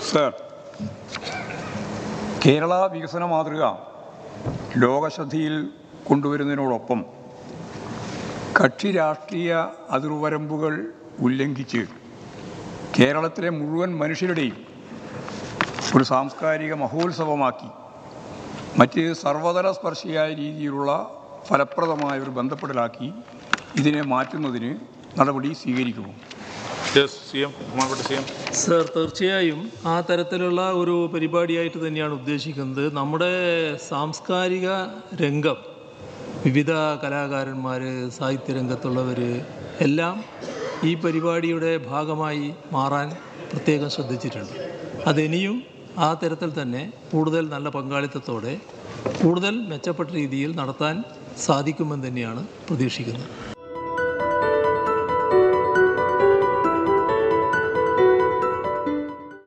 Sir, Kerala വികസന മാതൃക ലോകശ്രദ്ധയിൽ കൊണ്ടുവരുന്നതിനോടൊപ്പം കക്ഷി രാഷ്ട്രീയ അതിർവരമ്പുകൾ ഉല്ലംഘിച്ച് കേരളത്തിലെ മുഴുവൻ മനുഷ്യരുടെയും ഒരു സാംസ്കാരിക മഹോത്സവമാക്കി മറ്റ് സർവതല സ്പർശിയായ രീതിയിലുള്ള ഫലപ്രദമായ ഒരു ബന്ധപ്പെടലാക്കി ഇതിനെ മാറ്റുന്നതിന് നടപടി സ്വീകരിക്കുമോ? സർ, തീർച്ചയായും ആ തരത്തിലുള്ള ഒരു പരിപാടിയായിട്ട് തന്നെയാണ് ഉദ്ദേശിക്കുന്നത്. നമ്മുടെ സാംസ്കാരിക രംഗം, വിവിധ കലാകാരന്മാർ, സാഹിത്യരംഗത്തുള്ളവർ എല്ലാം ഈ പരിപാടിയുടെ ഭാഗമായി മാറാൻ പ്രത്യേകം ശ്രദ്ധിച്ചിട്ടുണ്ട്. അതിനിയും ആ തരത്തിൽ തന്നെ കൂടുതൽ നല്ല പങ്കാളിത്തത്തോടെ കൂടുതൽ മെച്ചപ്പെട്ട രീതിയിൽ നടത്താൻ സാധിക്കുമെന്ന് തന്നെയാണ് പ്രതീക്ഷിക്കുന്നത്.